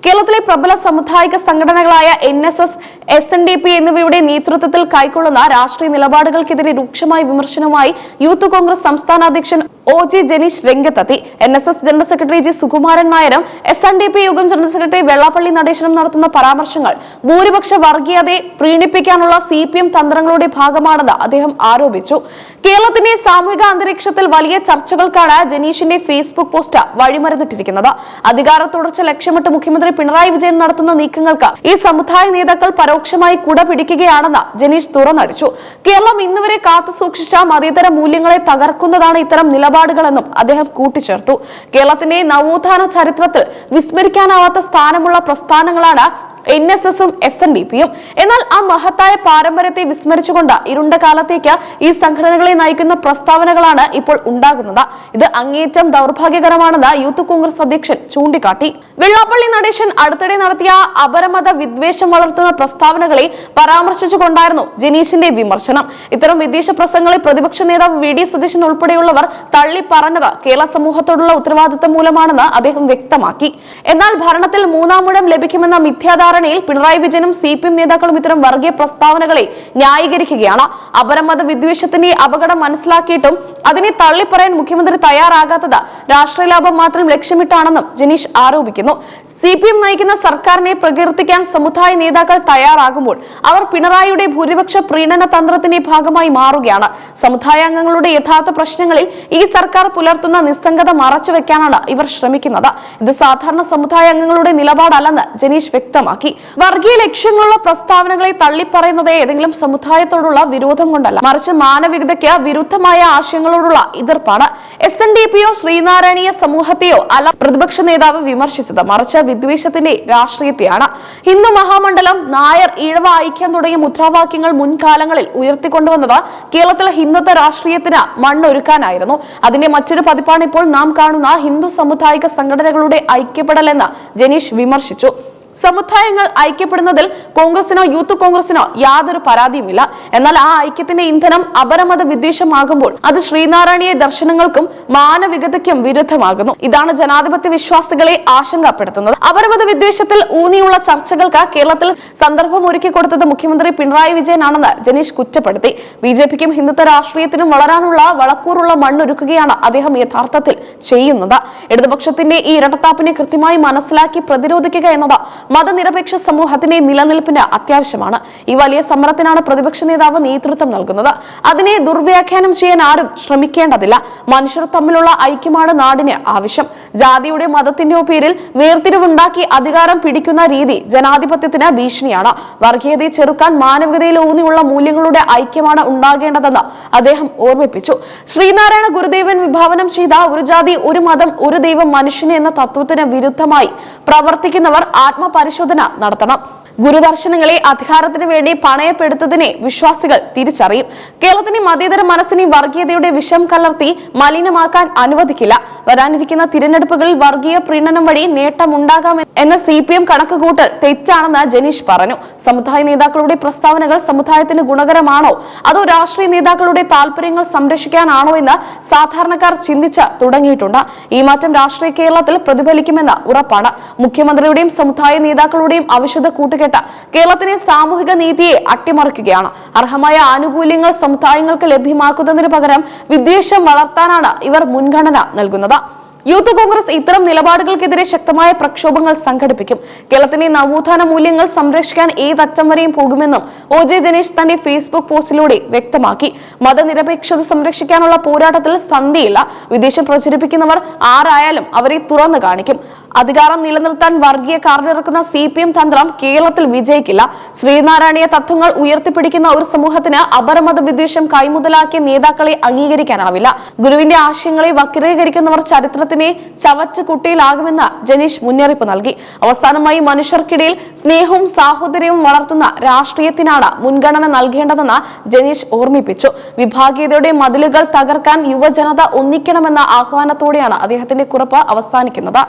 കേരളത്തിലെ പ്രബല സാമുദായിക സംഘടനകളായ NSS, SNDP എന്നിവയുടെ നേതൃത്വത്തിൽ കൈക്കൊള്ളുന്ന രാഷ്ട്രീയ നിലപാടുകൾക്കെതിരെ രൂക്ഷമായ വിമർശനവുമായി യൂത്ത് കോൺഗ്രസ് സംസ്ഥാന അധ്യക്ഷൻ OG ജനീഷ് രംഗത്തെത്തി. NSS general secretary G Sukumaran നായരും SNDP യോഗം ജനറൽ സെക്രട്ടറി വെള്ളാപ്പള്ളി നടേശനും നടത്തുന്ന പരാമർശങ്ങൾ ഭൂരിപക്ഷ വർഗീയതയെ പ്രീണിപ്പിക്കാനുള്ള CPM തന്ത്രങ്ങളുടെ ഭാഗമാണെന്ന് അദ്ദേഹം ആരോപിച്ചു. കേരളത്തിന്റെ സാമൂഹിക അന്തരീക്ഷത്തിൽ വലിയ ചർച്ചകൾക്കാണ് ജനീഷിന്റെ ഫേസ്ബുക്ക് പോസ്റ്റ് വഴിമരുന്നിട്ടിരിക്കുന്നത്. അധികാര തുടർച്ച ലക്ഷ്യമിട്ട് മുഖ്യമന്ത്രി പിണറായി വിജയൻ നടത്തുന്ന നീക്കങ്ങൾക്ക് ഈ സമുദായ നേതാക്കൾ പരോക്ഷമായി കുട പിടിക്കുകയാണെന്ന് ജനീഷ് തുറന്നടിച്ചു. കേരളം ഇന്നുവരെ കാത്തുസൂക്ഷിച്ച മതേതര മൂല്യങ്ങളെ തകർക്കുന്നതാണ് ഇത്തരം നിലപാടുകളെന്നും അദ്ദേഹം കൂട്ടിച്ചേർത്തു. കേരളത്തിന്റെ നവോത്ഥാന ചരിത്രത്തിൽ വിസ്മരിക്കാനാവാത്ത സ്ഥാനമുള്ള പ്രസ്ഥാനങ്ങളാണ് NSSഉം SNDPയും. എന്നാൽ ആ മഹത്തായ പാരമ്പര്യത്തെ വിസ്മരിച്ചുകൊണ്ട് ഇരുണ്ട കാലത്തേക്ക് ഈ സംഘടനകളെ നയിക്കുന്ന പ്രസ്താവനകളാണ് ഇപ്പോൾ ഉണ്ടാകുന്നത്. ഇത് അങ്ങേയറ്റം ദൗർഭാഗ്യകരമാണെന്ന് യൂത്ത് കോൺഗ്രസ് അധ്യക്ഷൻ ചൂണ്ടിക്കാട്ടി. വെള്ളാപ്പള്ളി നടേശൻ അടുത്തിടെ നടത്തിയ അപരമത വിദ്വേഷം വളർത്തുന്ന പ്രസ്താവനകളെ പരാമർശിച്ചുകൊണ്ടായിരുന്നു ജനീഷിന്റെ വിമർശനം. ഇത്തരം വിദ്വേഷ പ്രസംഗങ്ങളെ പ്രതിപക്ഷ നേതാവ് VD സതീശൻ ഉൾപ്പെടെയുള്ളവർ തള്ളി പറഞ്ഞത് കേരള സമൂഹത്തോടുള്ള ഉത്തരവാദിത്തം മൂലമാണെന്ന് അദ്ദേഹം വ്യക്തമാക്കി. എന്നാൽ ഭരണത്തിൽ മൂന്നാം ഊഴം ലഭിക്കുമെന്ന മിഥ്യാധാരണ പിണറായി വിജയനും CPM നേതാക്കളും ഇത്തരം വർഗീയ പ്രസ്താവനകളെ ന്യായീകരിക്കുകയാണ്. അപരമത വിദ്വേഷത്തിന്റെ അപകടം മനസ്സിലാക്കിയിട്ടും അതിനെ തള്ളിപ്പറയാൻ മുഖ്യമന്ത്രി തയ്യാറാകാത്തത് രാഷ്ട്രീയ ലാഭം മാത്രം ലക്ഷ്യമിട്ടാണെന്നും ജനീഷ് ആരോപിക്കുന്നു. CPM നയിക്കുന്ന സർക്കാരിനെ പ്രകീർത്തിക്കാൻ സമുദായ നേതാക്കൾ തയ്യാറാകുമ്പോൾ അവർ പിണറായിയുടെ ഭൂരിപക്ഷ പ്രീണന തന്ത്രത്തിന്റെ ഭാഗമായി മാറുകയാണ്. സമുദായ അംഗങ്ങളുടെ യഥാർത്ഥ പ്രശ്നങ്ങളിൽ ഈ സർക്കാർ പുലർത്തുന്ന നിസ്സംഗത മറച്ചുവെക്കാനാണ് ഇവർ ശ്രമിക്കുന്നത്. ഇത് സാധാരണ സമുദായ അംഗങ്ങളുടെ നിലപാടല്ലെന്ന് ജനീഷ് വ്യക്തമാക്കി. വർഗീയ ലക്ഷ്യങ്ങളുള്ള പ്രസ്താവനകളെ തള്ളിപ്പറയുന്നത് ഏതെങ്കിലും സമുദായത്തോടുള്ള വിരോധം കൊണ്ടല്ല, മറിച്ച് മാനവികതയ്ക്ക് വിരുദ്ധമായ ആശയങ്ങളോടുള്ള എതിർപ്പാണ്. SNDPയോ ശ്രീനാരായണീയ സമൂഹത്തെയോ അല്ല പ്രതിപക്ഷ നേതാവ് വിമർശിച്ചത്, മറിച്ച് വിദ്വേഷത്തിന്റെ രാഷ്ട്രീയത്തെയാണ്. ഹിന്ദു മഹാമണ്ഡലം, നായർ, ഈഴവ ഐക്യം തുടങ്ങിയ മുദ്രാവാക്യങ്ങൾ മുൻകാലങ്ങളിൽ ഉയർത്തിക്കൊണ്ടുവന്നത് കേരളത്തിലെ ഹിന്ദുത്വ രാഷ്ട്രീയത്തിന് മണ്ണൊരുക്കാനായിരുന്നു. അതിന്റെ മറ്റൊരു പതിപ്പാണ് ഇപ്പോൾ നാം കാണുന്ന ഹിന്ദു സാമുദായിക സംഘടനകളുടെ ഐക്യപ്പെടലെന്ന് ജനീഷ് വിമർശിച്ചു. സമുദായങ്ങൾ ഐക്യപ്പെടുന്നതിൽ കോൺഗ്രസിനോ യൂത്ത് കോൺഗ്രസിനോ യാതൊരു പരാതിയുമില്ല. എന്നാൽ ആ ഐക്യത്തിന്റെ ഇന്ധനം അപരമത വിദ്വേഷമാകുമ്പോൾ അത് ശ്രീനാരായണീയ ദർശനങ്ങൾക്കും മാനവികതയ്ക്കും വിരുദ്ധമാകുന്നു. ഇതാണ് ജനാധിപത്യ വിശ്വാസികളെ ആശങ്കപ്പെടുത്തുന്നത്. അപരമത വിദ്വേഷത്തിൽ ഊന്നിയുള്ള ചർച്ചകൾക്ക് കേരളത്തിൽ സന്ദർഭം ഒരുക്കി കൊടുത്തത് മുഖ്യമന്ത്രി പിണറായി വിജയനാണെന്ന് ജനീഷ് കുറ്റപ്പെടുത്തി. BJPക്കും ഹിന്ദുത്വ രാഷ്ട്രീയത്തിനും വളരാനുള്ള വളക്കൂറുള്ള മണ്ണൊരുക്കുകയാണ് അദ്ദേഹം യഥാർത്ഥത്തിൽ ചെയ്യുന്നത്. ഇടതുപക്ഷത്തിന്റെ ഈ ഇരട്ടത്താപ്പിനെ കൃത്യമായി മനസ്സിലാക്കി പ്രതിരോധിക്കുക എന്നത് മതനിരപേക്ഷ സമൂഹത്തിന്റെ നിലനിൽപ്പിന് അത്യാവശ്യമാണ്. ഈ വലിയ സമരത്തിനാണ് പ്രതിപക്ഷ നേതാവ് നേതൃത്വം നൽകുന്നത്. അതിനെ ദുർവ്യാഖ്യാനം ചെയ്യാൻ ആരും ശ്രമിക്കേണ്ടതില്ല. മനുഷ്യർ തമ്മിലുള്ള ഐക്യമാണ് നാടിന് ആവശ്യം. ജാതിയുടെ മതത്തിന്റെയോ പേരിൽ വേർതിരിവുണ്ടാക്കി അധികാരം പിടിക്കുന്ന രീതി ജനാധിപത്യത്തിന് ഭീഷണിയാണ്. വർഗീയതയെ ചെറുക്കാൻ മാനവികതയിൽ ഊന്നിയുള്ള മൂല്യങ്ങളുടെ ഐക്യമാണ് ഉണ്ടാകേണ്ടതെന്ന് അദ്ദേഹം ഓർമ്മിപ്പിച്ചു. ശ്രീനാരായണ ഗുരുദേവൻ വിഭാവനം ചെയ്ത ഒരു ജാതി, ഒരു മതം, ഒരു ദൈവം, മനുഷ്യന് എന്ന തത്വത്തിന് വിരുദ്ധമായി പ്രവർത്തിക്കുന്നവർ പരിശോധന നടത്തണം. ഗുരുദർശനങ്ങളെ അധികാരത്തിന് വേണ്ടി പണയപ്പെടുത്തതിനെ വിശ്വാസികൾ തിരിച്ചറിയും. കേരളത്തിന്റെ മതേതര മനസ്സിനെ വർഗീയതയുടെ വിഷം കലർത്തി മലിനമാക്കാൻ അനുവദിക്കില്ല. വരാനിരിക്കുന്ന തിരഞ്ഞെടുപ്പുകളിൽ വർഗീയ പ്രീണനം വഴി നേട്ടമുണ്ടാകാം എന്ന CPM കണക്കുകൂട്ടൽ തെറ്റാണെന്ന് ജനീഷ് പറഞ്ഞു. സമുദായ നേതാക്കളുടെ പ്രസ്താവനകൾ സമുദായത്തിന് ഗുണകരമാണോ അതോ രാഷ്ട്രീയ നേതാക്കളുടെ താല്പര്യങ്ങൾ സംരക്ഷിക്കാനാണോ എന്ന് സാധാരണക്കാർ ചിന്തിച്ച് തുടങ്ങിയിട്ടുണ്ട്. ഈ മാറ്റം രാഷ്ട്രീയ കേരളത്തിൽ പ്രതിഫലിക്കുമെന്ന് ഉറപ്പാണ്. മുഖ്യമന്ത്രിയുടെയും സമുദായ നേതാക്കളുടെയും അവിശുദ്ധ കൂട്ടുകെട്ട് കേരളത്തിലെ സാമൂഹിക നീതിയെ അട്ടിമറിക്കുകയാണ്. അർഹമായ ആനുകൂല്യങ്ങൾ സമുദായങ്ങൾക്ക് ലഭ്യമാക്കുന്നതിന് പകരം വിദ്വേഷം വളർത്താനാണ് ഇവർ മുൻഗണന നൽകുന്നത്. യൂത്ത് കോൺഗ്രസ് ഇത്തരം നിലപാടുകൾക്കെതിരെ ശക്തമായ പ്രക്ഷോഭങ്ങൾ സംഘടിപ്പിക്കും. കേരളത്തിന്റെ നവോത്ഥാന മൂല്യങ്ങൾ സംരക്ഷിക്കാൻ ഏതറ്റം വരെയും പോകുമെന്നും OG ജനീഷ് തന്റെ ഫേസ്ബുക്ക് പോസ്റ്റിലൂടെ വ്യക്തമാക്കി. മതനിരപേക്ഷത സംരക്ഷിക്കാനുള്ള പോരാട്ടത്തിൽ സന്ധിയില്ല. വിദ്വേഷം പ്രചരിപ്പിക്കുന്നവർ ആരായാലും അവരെ തുറന്നു കാണിക്കും. അധികാരം നിലനിർത്താൻ വർഗീയ കാർഡിറക്കുന്ന CPM തന്ത്രം കേരളത്തിൽ വിജയിക്കില്ല. ശ്രീനാരായണീയ തത്വങ്ങൾ ഉയർത്തിപ്പിടിക്കുന്ന ഒരു സമൂഹത്തിന് അപരമത വിദ്വേഷം കൈമുതലാക്കിയ നേതാക്കളെ അംഗീകരിക്കാനാവില്ല. ഗുരുവിന്റെ ആശയങ്ങളെ വക്രീകരിക്കുന്നവർ ചരിത്രത്തിന് ചവച്ച് കുട്ടിയിലാകുമെന്ന് ജനീഷ് മുന്നറിയിപ്പ് നൽകി. അവസാനമായി മനുഷ്യർക്കിടയിൽ സ്നേഹവും സാഹോദര്യവും വളർത്തുന്ന രാഷ്ട്രീയത്തിനാണ് മുൻഗണന നൽകേണ്ടതെന്ന് ജനീഷ് ഓർമ്മിപ്പിച്ചു. വിഭാഗീയതയുടെ മതിലുകൾ തകർക്കാൻ യുവജനത ഒന്നിക്കണമെന്ന ആഹ്വാനത്തോടെയാണ് അദ്ദേഹത്തിന്റെ കുറിപ്പ് അവസാനിക്കുന്നത്.